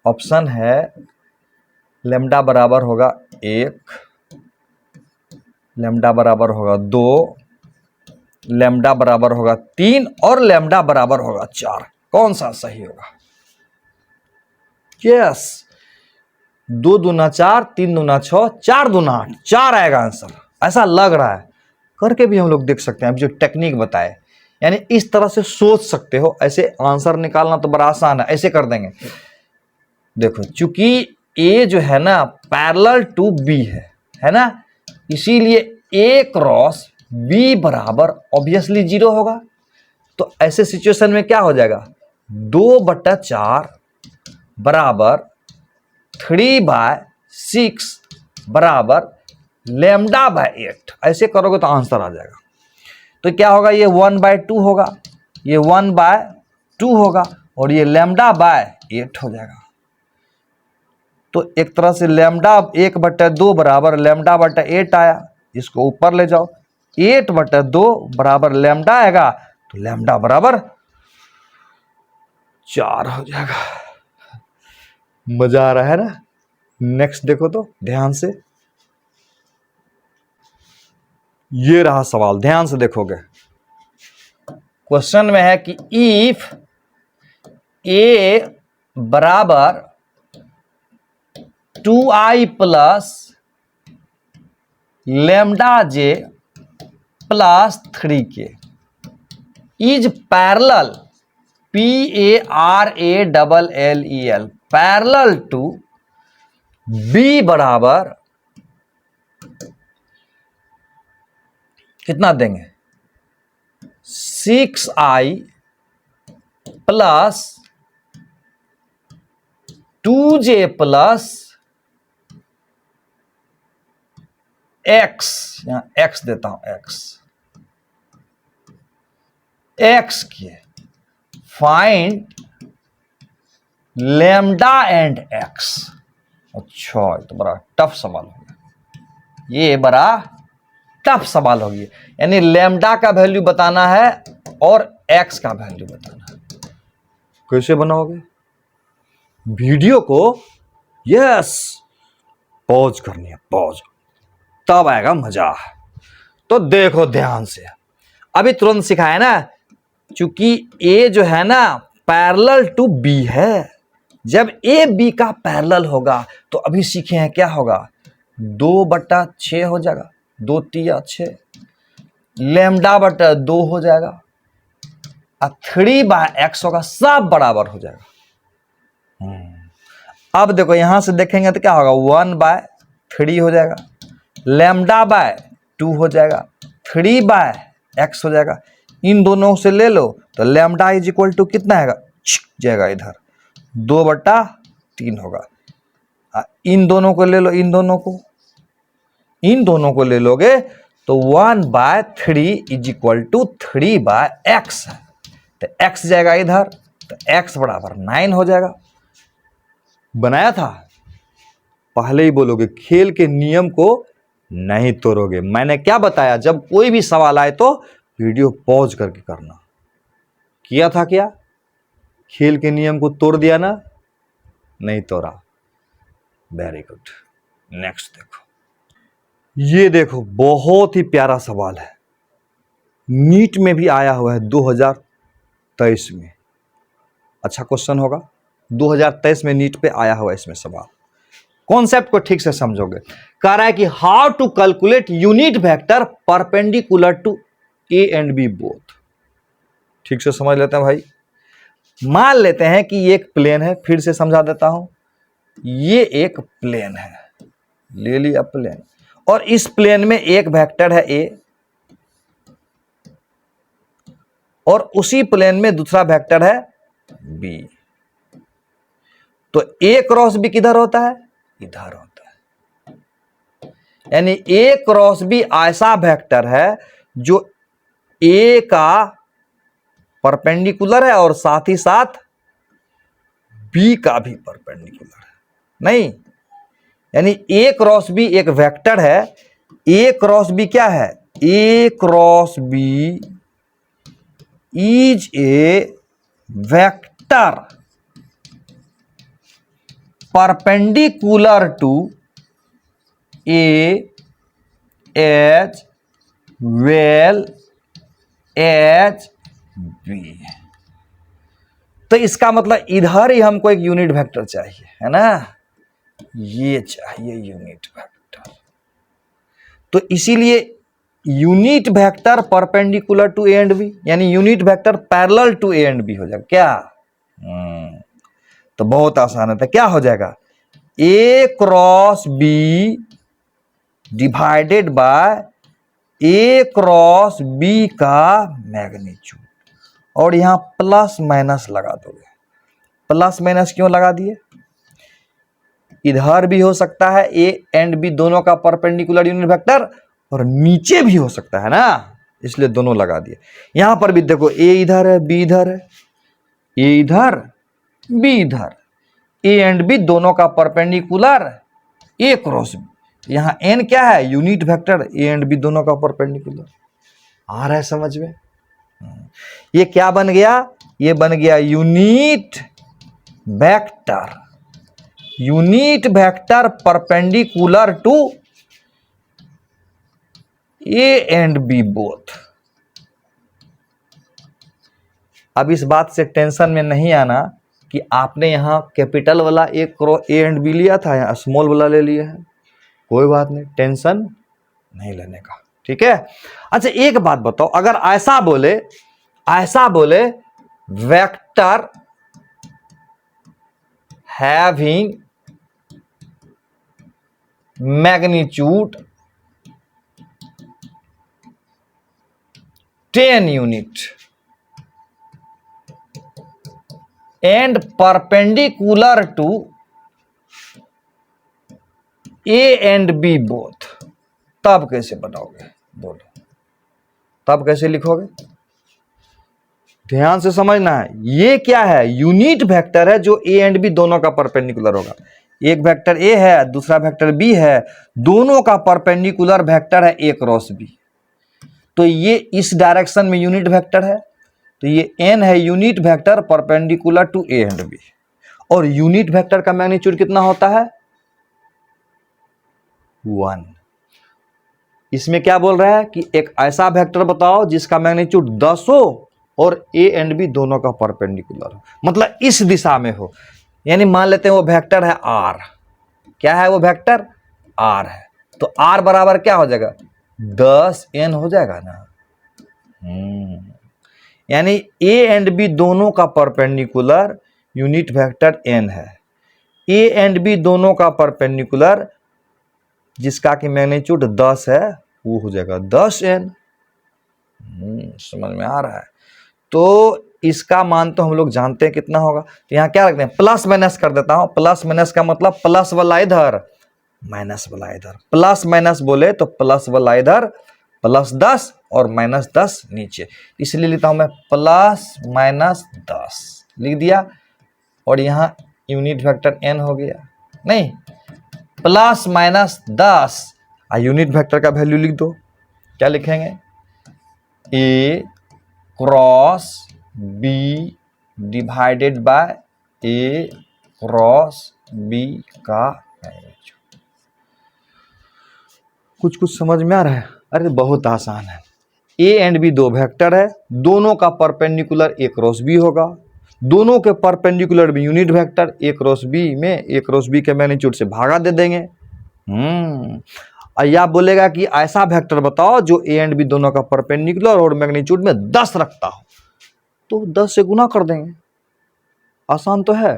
ऑप्शन है लैम्डा बराबर होगा 1, लैम्डा बराबर होगा 2, लैम्डा बराबर होगा 3 और लैम्डा बराबर होगा 4। कौन सा सही होगा? यस, 2 दूना 4, 3 दूना 6, 4 दूना 8, 4 आएगा आंसर। ऐसा लग रहा है, करके भी हम लोग देख सकते हैं। जो टेक्निक बताए, यानी इस तरह से सोच सकते हो। ऐसे आंसर निकालना तो बड़ा आसान है, ऐसे कर देंगे। देखो, चूंकि ए जो है ना पैरेलल टू बी है ना, इसीलिए ए क्रॉस बी बराबर ऑब्वियसली 0 होगा। तो ऐसे सिचुएशन में क्या हो जाएगा, 2/4 बराबर 3/6 बराबर λ/8। ऐसे करोगे तो आंसर आ जाएगा। तो क्या होगा, ये 1/2 होगा, ये 1/2 होगा और ये λ/8 हो जाएगा। तो एक तरह से लैम्डा 1/2 बराबर λ/8 आया। इसको ऊपर ले जाओ, 8/2 बराबर लैम्डा आएगा, तो लैम्डा बराबर 4 हो जाएगा। मजा आ रहा है ना? नेक्स्ट देखो तो ध्यान से, ये रहा सवाल, ध्यान से देखोगे। क्वेश्चन में है कि इफ ए बराबर 2i plus λj plus 3k is parallel PARALLEL parallel to b बराबर कितना देंगे, 6i plus 2j plus x, यहां x देता हूं, x किए फाइंड लैम्डा एंड x। अच्छा, तो बड़ा टफ सवाल हो गया, ये बड़ा टफ सवाल हो गया। यानी लैम्डा का वैल्यू बताना है और x का वैल्यू बताना है। कैसे बनाओगे? वीडियो को यस पॉज करनी है, पॉज, तब आएगा मजा। तो देखो ध्यान से, अभी तुरंत सिखाया ना, चूंकि a जो है ना पैरेलल टू b है। जब a b का पैरेलल होगा तो अभी सीखे हैं क्या होगा, 2/6 हो जाएगा, 2 तिया 6, λ/2 हो जाएगा और 3/x होगा, सब बराबर हो जाएगा। अब देखो यहां से देखेंगे तो क्या होगा, 1/3 हो जाएगा, λ/2 हो जाएगा, 3/x हो जाएगा। इन दोनों से ले लो तो लैम्डा इज इक्वल टू कितना आएगा, जाएगा इधर 2/3 होगा। इन दोनों को ले लो, इन दोनों को ले लोगे तो 1/3 इज इक्वल टू 3/x है। तो x जाएगा इधर, तो x बराबर 9 हो जाएगा। बनाया था, पहले ही बोलोगे, खेल के नियम को नहीं तोड़ोगे। मैंने क्या बताया, जब कोई भी सवाल आए तो वीडियो पॉज करके करना। किया था क्या? खेल के नियम को तोड़ दिया ना? नहीं तोड़ा, वेरी गुड। नेक्स्ट देखो, ये देखो बहुत ही प्यारा सवाल है, नीट में भी आया हुआ है 2023 में। अच्छा क्वेश्चन होगा, 2023 में नीट पे आया हुआ है इसमें सवाल। कॉन्सेप्ट को ठीक से समझोगे। कह रहा है कि how to calculate unit vector perpendicular to A and B both. ठीक से समझ लेते हैं भाई। मान लेते हैं कि ये एक प्लेन है, फिर से समझा देता हूं। ये एक प्लेन है, ले लिया प्लेन, और इस प्लेन में एक वेक्टर है ए, और उसी प्लेन में दूसरा वेक्टर है बी। तो ए क्रॉस बी किधर होता है? इधर होता है। यानी ए क्रॉस बी ऐसा वेक्टर है जो ए का परपेंडिकुलर है और साथ ही साथ बी का भी परपेंडिकुलर है। नहीं, यानी ए क्रॉस बी एक वेक्टर है। ए क्रॉस बी क्या है? A cross B is a vector perpendicular to A as well as B. तो इसका मतलब इधर ही हमको एक यूनिट वेक्टर चाहिए, है ना? ये चाहिए यूनिट वेक्टर। तो इसीलिए unit vector perpendicular to A and B, यानी unit vector parallel to A and B हो जाएगा क्या? तो बहुत आसान है। तो क्या हो जाएगा? A cross B divided by A cross B का मैग्नीट्यूड। और यहां प्लस माइनस लगा दोगे। प्लस माइनस क्यों लगा दिए? इधर भी हो सकता है ए एंड बी दोनों का परपेंडिकुलर यूनिट वेक्टर, और नीचे भी हो सकता है ना, इसलिए दोनों लगा दिए। यहां पर भी देखो, ए इधर है, बी इधर है, ए इधर, बी इधर, ए एंड बी दोनों का परपेंडिकुलर ए क्रॉस बी। यहां एन क्या है? Unit vector A and B दोनों का परपेंडिकुलर। आ रहा है समझ में? ये क्या बन गया? ये बन गया unit vector. Unit vector perpendicular to A and B both. अब इस बात से टेंशन में नहीं आना कि आपने यहां कैपिटल वाला ए एंड बी लिया था, यहां स्मॉल वाला ले लिया है। कोई बात नहीं, टेंशन नहीं लेने का, ठीक है? अच्छा, एक बात बताओ, अगर ऐसा बोले vector having magnitude 10 unit and perpendicular to A and B both, तब कैसे बनाओगे? बोलो, तब कैसे लिखोगे? ध्यान से समझना है। ये क्या है? यूनिट वेक्टर है जो ए एंड बी दोनों का परपेंडिकुलर होगा। एक वेक्टर ए है, दूसरा वेक्टर बी है, दोनों का परपेंडिकुलर वेक्टर है ए क्रॉस बी। तो ये इस डायरेक्शन में यूनिट वेक्टर है, तो ये एन है unit vector perpendicular to A and B. और यूनिट वेक्टर का मैग्नीट्यूड कितना होता है? 1। इसमें क्या बोल रहा है कि एक ऐसा वेक्टर बताओ जिसका मैग्नीट्यूड 10 हो और ए एंड बी दोनों का परपेंडिकुलर हो, मतलब इस दिशा में हो। यानी मान लेते हैं वो वेक्टर है आर। क्या है वो वेक्टर? आर है। तो आर बराबर क्या हो जाएगा? 10n हो जाएगा ना। यानी ए एंड बी दोनों का परपेंडिकुलर यूनिट वेक्टर n है। ए एंड बी दोनों का परपेंडिकुलर जिसका कि मैग्नीट्यूड 10 है वो हो जाएगा 10n। समझ में आ रहा है? तो इसका मान तो हम लोग जानते हैं कितना होगा। तो यहां क्या रखते हैं? प्लस माइनस कर देता हूं। प्लस माइनस का मतलब प्लस वाला इधर, माइनस वाला इधर। प्लस माइनस बोले तो प्लस वाला इधर, प्लस 10 और माइनस 10 नीचे, इसलिए लिखता हूं मैं प्लस माइनस 10 लिख दिया। और यहां यूनिट वेक्टर n हो गया। नहीं, प्लस माइनस 10 यूनिट वेक्टर का वैल्यू लिख दो। क्या लिखेंगे? A cross B divided by A cross B का मैग्नीट्यूड। कुछ समझ में आ रहा है? अरे बहुत आसान है। ए एंड बी दो वेक्टर है, दोनों का परपेंडिकुलर ए क्रॉस बी होगा। दोनों के परपेंडिकुलर भी unit vector A cross B में ए क्रॉस बी के मैग्नीट्यूड से भागा दे देंगे। और या बोलेगा कि ऐसा वेक्टर बताओ जो ए एंड बी दोनों का परपेंडिकुलर और मैग्नीट्यूड में 10 रखता हो, तो 10 से गुना कर देंगे। आसान तो है।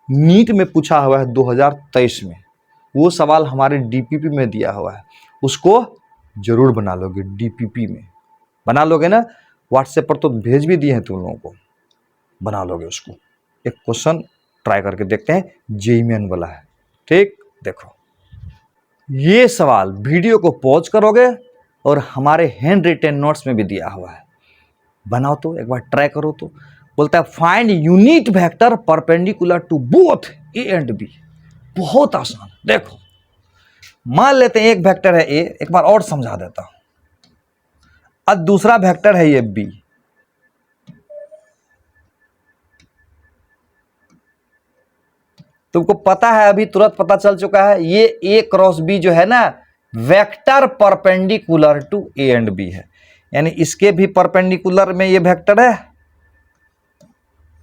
नीट में पूछा हुआ है 2023 में, वो सवाल हमारे डीपीपी में दिया हुआ है, उसको जरूर बना लोगे। डीपीपी में बना लोगे ना? व्हाट्सएप पर तो भेज भी दिए हैं तुम लोगों को। बना लोगे उसको। एक क्वेश्चन ट्राई करके देखते हैं, जेईई मेन वाला है। ठीक, देखो ये सवाल वीडियो को पॉज करोगे और हमारे हैंड रिटेन नोट्स में भी दिया हुआ है, बनाओ तो एक बार ट्राई करो। तो बोलता है find unit vector perpendicular to both A and B. बहुत आसान। देखो मान लेते हैं एक वेक्टर है ए, एक बार और समझा देता हूं। अब दूसरा वेक्टर है ये बी। तुमको पता है, अभी तुरंत पता चल चुका है, ये ए क्रॉस बी जो है ना, vector perpendicular to A and B है। यानी इसके भी परपेंडिकुलर में ये वेक्टर है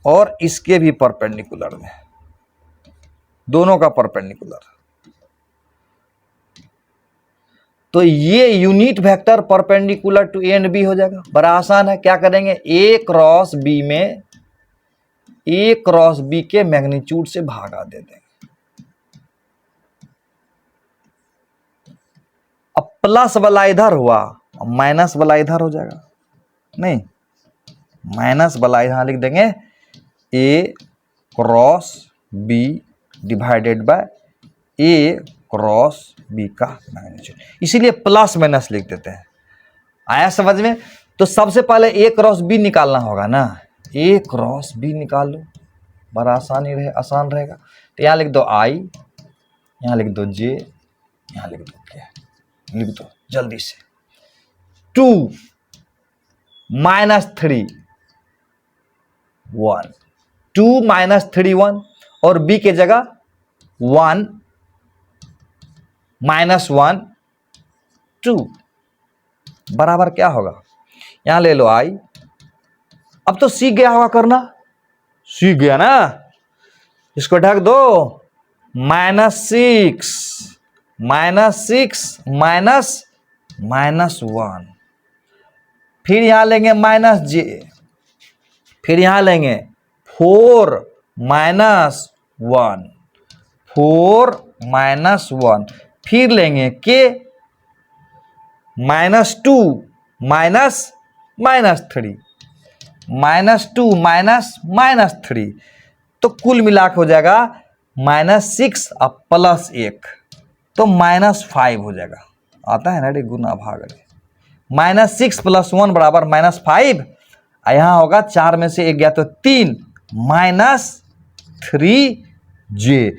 और इसके भी परपेंडिकुलर में, दोनों का परपेंडिकुलर। तो ये unit vector perpendicular to A and B हो जाएगा। बड़ा आसान है, क्या करेंगे, ए क्रॉस बी में ए क्रॉस बी के मैग्नीट्यूड से भागा दे देंगे। अब प्लस वाला इधर हुआ, अब माइनस वाला इधर हो जाएगा। नहीं, माइनस वाला यहां लिख देंगे, A cross B divided by A cross B का मैग्नीट्यूड, इसीलिए प्लस माइनस लिख देते हैं। आया समझ में? तो सबसे पहले ए क्रॉस बी निकालना होगा ना, ए क्रॉस बी निकाल लो, बड़ा आसान रहेगा। तो यहाँ लिख दो आई, यहाँ लिख दो जे, यहाँ लिख दो के, लिख दो जल्दी से। 2 - 3 1, 2 - 3 1, और बी के जगह 1 -1 2 बराबर क्या होगा, यहां ले लो आई। अब तो सीख गया होगा करना, सीख गया ना, इसको ढक दो। -6 -1, फिर यहां लेंगे -j, फिर यहां लेंगे 4 -1, 4 -1, फिर लेंगे के -2 -3, -2 -3, तो कुल मिलाकर हो जाएगा -6 और +1, तो -5 हो जाएगा। आता है ना रे गुना भाग रे, -6 + 1 बराबर -5, यहां होगा 4 में से 1 गया तो 3 -3j,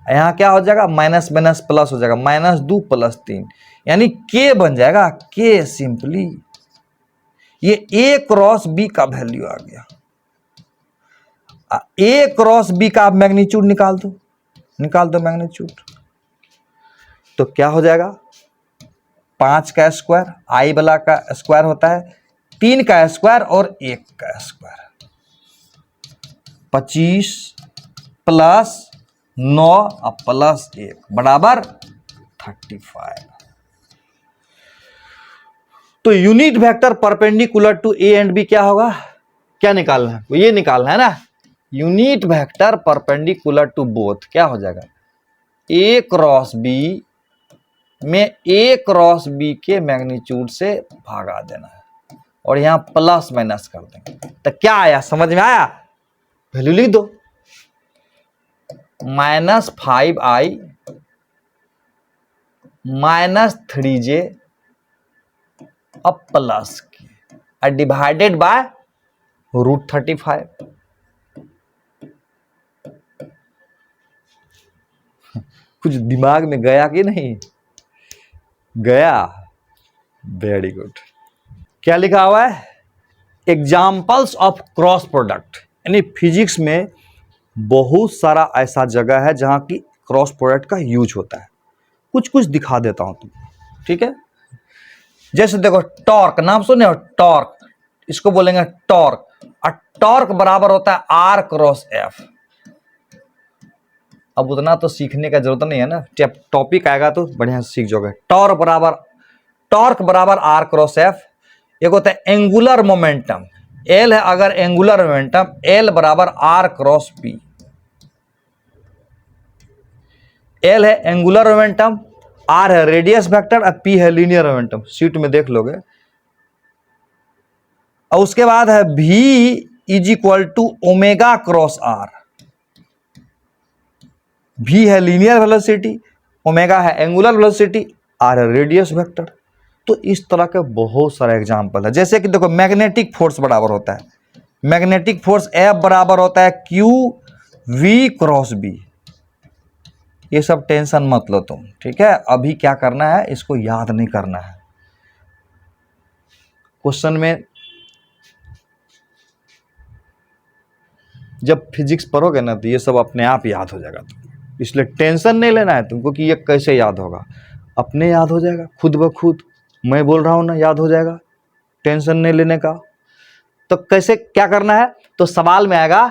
यहां क्या हो जाएगा, माइनस माइनस प्लस हो जाएगा, -2 + 3, यानी के बन जाएगा, के सिंपली। ये ए क्रॉस बी का वैल्यू आ गया। ए क्रॉस बी का मैग्नीट्यूड निकाल दो मैग्नीट्यूड। तो क्या हो जाएगा, 5 का स्क्वायर, आई वाला का स्क्वायर होता है 3 का स्क्वायर और 1 का स्क्वायर, 25 + 9 और +1 बराबर 35। तो unit vector perpendicular to A and B क्या होगा, क्या निकालना है, ये निकालना है ना। Unit vector perpendicular to both क्या हो जाएगा, ए क्रॉस बी में ए क्रॉस बी के मैग्नीट्यूड से भागा देना है और यहां प्लस माइनस कर देंगे। तो क्या आया, समझ में आया, वैल्यू लिख दो, -5i -3j अब प्लस के डिवाइडेड बाय √35। कुछ दिमाग में गया कि नहीं गया, वेरी गुड। क्या लिखा हुआ है, एग्जाम्पल्स ऑफ क्रॉस प्रोडक्ट, यानी फिजिक्स में बहुत सारा ऐसा जगह है जहां की क्रॉस प्रोडक्ट का यूज होता है। कुछ कुछ दिखा देता हूं तुम, ठीक है। जैसे देखो टॉर्क, नाम सुने हो टॉर्क, इसको बोलेंगे टॉर्क, और टॉर्क बराबर होता है R क्रॉस F। अब उतना तो सीखने का जरूरत नहीं है ना, जब टॉपिक आएगा तो बढ़िया से सीख जाओगे। टॉर्क बराबर R क्रॉस F। एक होता है एंगुलर मोमेंटम, L है अगर एंगुलर मोमेंटम, L बराबर R क्रॉस P। L है एंगुलर मोमेंटम, R है रेडियस वेक्टर और P है लीनियर मोमेंटम, शीट में देख लोगे। और उसके बाद है V is equal to omega cross R. v है लीनियर वेलोसिटी, ओमेगा है एंगुलर वेलोसिटी, आर है रेडियस वेक्टर। तो इस तरह के बहुत सारे एग्जाम्पल है। जैसे कि देखो मैग्नेटिक फोर्स बराबर होता है, मैग्नेटिक फोर्स F बराबर होता है Q V क्रॉस B। ये सब टेंशन मत लो तुम, ठीक है। अभी क्या करना है, इसको याद नहीं करना है। क्वेश्चन में जब फिजिक्स पढ़ोगे ना तो ये सब अपने आप याद हो जाएगा तुमको, इसलिए टेंशन नहीं लेना है तुमको कि ये कैसे याद होगा, अपने याद हो जाएगा खुद ब खुद। मैं बोल रहा हूं ना, याद हो जाएगा, टेंशन नहीं लेने का। तो कैसे क्या करना है, तो सवाल में आएगा,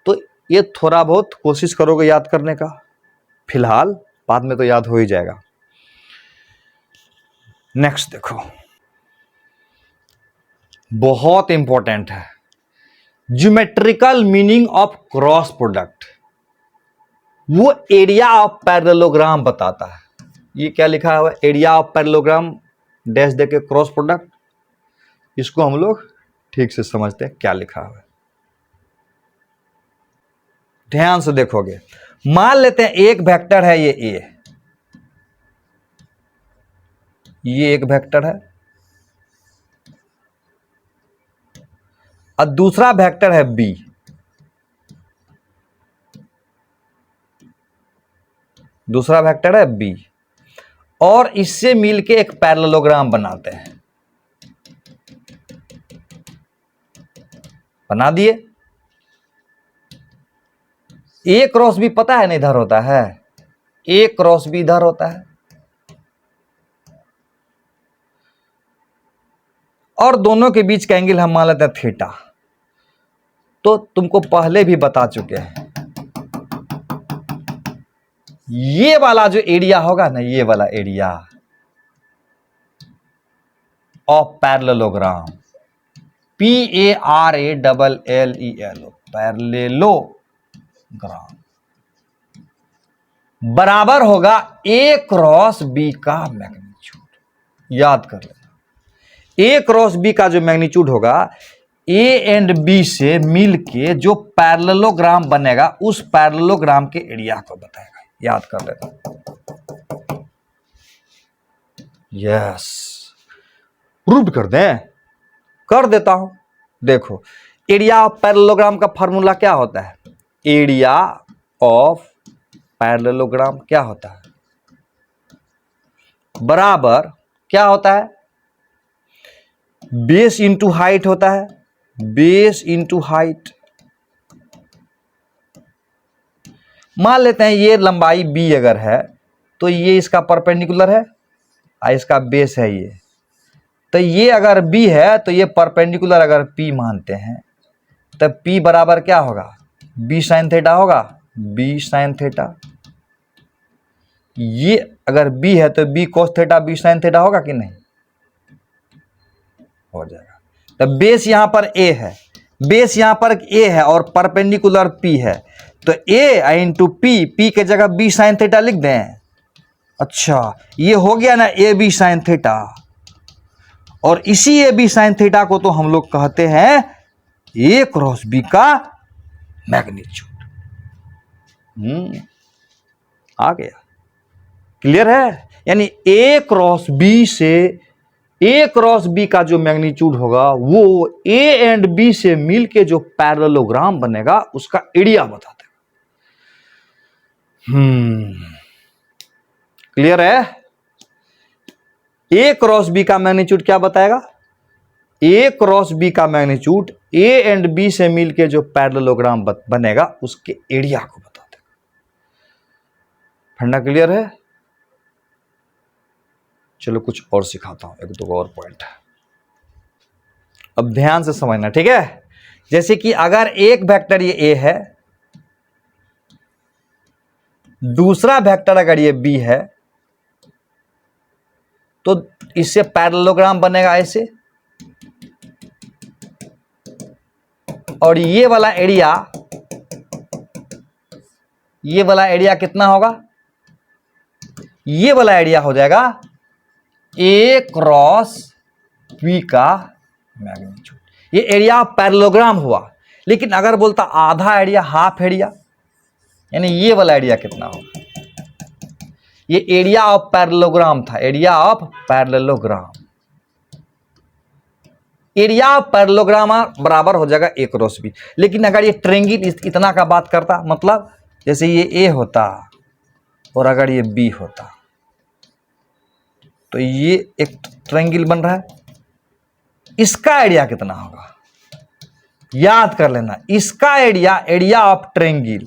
तो ये थोड़ा बहुत कोशिश करोगे याद करने का, फिलहाल बाद में तो याद हो ही जाएगा। नेक्स्ट देखो, बहुत इंपॉर्टेंट है, geometrical meaning of cross product. वो एरिया ऑफ पैरेललोग्राम बताता है। ये क्या लिखा हुआ है, एरिया ऑफ पैरेललोग्राम डैश देके क्रॉस प्रोडक्ट। इसको हम लोग ठीक से समझते हैं क्या लिखा हुआ है। ध्यान से देखोगे, मान लेते हैं एक वेक्टर है ये एक वेक्टर है, और दूसरा वेक्टर है B। दूसरा वेक्टर है B, और इससे मिलके एक पैरेललोग्राम बनाते हैं। बना दिए। A क्रॉस B पता है ना इधर होता है, A क्रॉस B इधर होता है, और दोनों के बीच का एंगल हम मान लेते हैं थीटा। तो तुमको पहले भी बता चुके हैं, ये वाला जो एरिया होगा ना, ये वाला area of parallelogram, PARALLEL, parallelogram, बराबर होगा A क्रॉस B का मैग्नीट्यूड। याद कर लेना, A क्रॉस B का जो मैग्नीट्यूड होगा, A एंड B से मिलके जो पैरेललोग्राम बनेगा, उस पैरेललोग्राम के एरिया को बताएगा। याद कर लेना। यस, प्रूव कर दें, कर देता हूं। देखो, एरिया ऑफ पैरेललोग्राम का फार्मूला क्या होता है, एरिया ऑफ पैरेललोग्राम क्या होता है, बराबर क्या होता है, बेस इंटू हाइट होता है, बेस इंटू हाइट। मान लेते हैं ये लंबाई B अगर है, तो ये इसका परपेंडिकुलर है, इसका बेस है ये, तो ये अगर B है तो ये परपेंडिकुलर अगर P मानते हैं, तब P बराबर क्या होगा, B साइन थीटा होगा, B साइन थीटा। ये अगर B है तो B cos theta B sine theta होगा कि नहीं, हो जाएगा। तब बेस यहां पर A है, बेस यहां पर A है और परपेंडिकुलर P है, तो A इंटू P के जगह B साइन थीटा लिख दें। अच्छा, ये हो गया ना AB साइन थीटा, और इसी AB साइन थीटा को तो हम लोग कहते हैं A क्रॉस B का मैग्नीट्यूड। आ गया, क्लियर है। यानी A क्रॉस B से, A क्रॉस B का जो मैग्नीट्यूड होगा वो A एंड B से मिलके जो पैरेललोग्राम बनेगा उसका एरिया बता देगा। क्लियर है। A क्रॉस B का मैग्नीट्यूड क्या बताएगा, A क्रॉस B का मैग्नीट्यूड A एंड B से मिलके जो पैरेललोग्राम बनेगा उसके एरिया को बता देगा। फंडा क्लियर है। चलो कुछ और सिखाता हूं, एक दो और पॉइंट अब ध्यान से समझना, ठीक है। जैसे कि अगर एक वेक्टर ये A है, दूसरा वेक्टर अगर ये B है, तो इससे पैरेललोग्राम बनेगा ऐसे, और ये वाला एरिया कितना होगा, ये वाला एरिया हो जाएगा A क्रॉस B का मैग्नीट्यूड। ये एरिया ऑफ पैरेललोग्राम हुआ। लेकिन अगर बोलता आधा एरिया, हाफ एरिया, यानी ये वाला एरिया कितना होगा? ये एरिया ऑफ पैरेललोग्राम था, area of parallelogram. Area of parallelogram बराबर हो जाएगा ए क्रॉस बी। लेकिन अगर ये ट्रायंगल इतना का बात करता, मतलब जैसे ये ए होता और अगर ये बी होता, तो ये एक ट्रायंगल बन रहा है, इसका एरिया कितना होगा? याद कर लेना, इसका area, area of triangle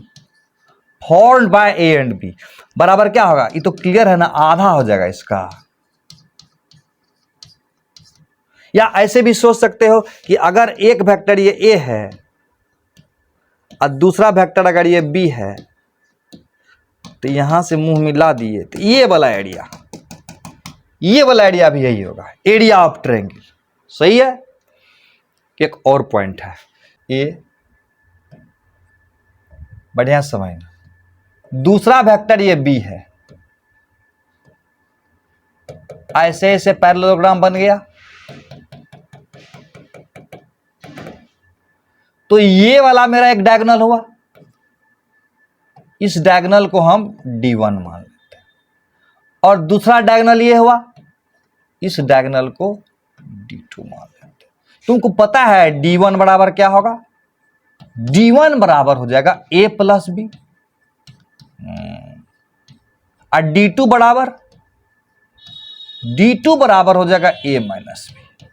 formed by A and B बराबर क्या होगा? ये तो क्लियर है ना, आधा हो जाएगा इसका। या ऐसे भी सोच सकते हो कि अगर एक वेक्टर ये ए है और दूसरा वेक्टर अगर ये बी है, तो यहां से मुंह मिला दिए तो ये वाला एरिया, ये वाला एरिया भी यही होगा, एरिया ऑफ ट्रायंगल। सही है। एक और पॉइंट है, ये बढ़िया समझना, दूसरा वेक्टर ये बी है, ऐसे ऐसे पैरेललोग्राम बन गया, तो ये वाला मेरा एक डायगोनल हुआ, इस डायगोनल को हम D1 मान लेते हैं, और दूसरा डायगोनल ये हुआ, इस डायगोनल को D2 मान लेते हैं। तुमको पता है D1 बराबर क्या होगा? D1 बराबर हो जाएगा A प्लस बी, और D2 बराबर हो जाएगा A माइनस बी।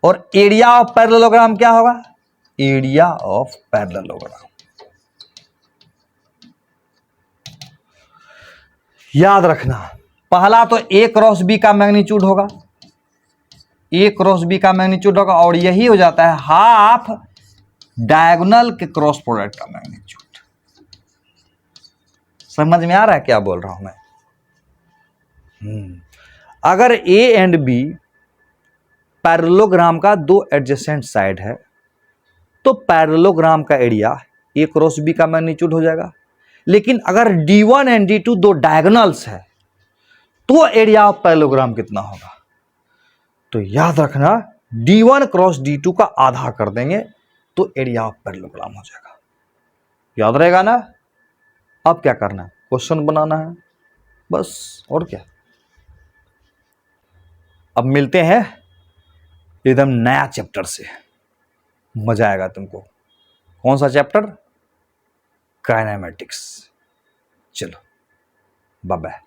और एरिया ऑफ पैरेललोग्राम क्या होगा? Area of parallelogram. याद रखना, पहला तो ए क्रॉस बी का मैग्नीट्यूड होगा, ए क्रॉस बी का मैग्नीट्यूड होगा, और यही हो जाता है हाफ डायगोनल के क्रॉस प्रोडक्ट का मैग्नीट्यूड। समझ में आ रहा है क्या बोल रहा हूं मैं? अगर ए एंड बी पैरेललोग्राम का दो एडजेसेंट साइड है, तो पैरेललोग्राम का एरिया ए क्रॉस बी का मैग्नीट्यूड हो जाएगा। लेकिन अगर D1 एंड D2 दो डायगोनल्स है, तो एरिया ऑफ पैरेललोग्राम कितना होगा? तो याद रखना, D1 क्रॉस D2 का आधा कर देंगे तो एरिया ऑफ पैरेललोग्राम हो जाएगा। याद रहेगा ना? अब क्या करना है? क्वेश्चन बनाना है बस, और क्या। अब मिलते हैं एकदम नया चैप्टर से, मजा आएगा तुमको। कौन सा चैप्टर? काइनेमेटिक्स। चलो, बाय बाय।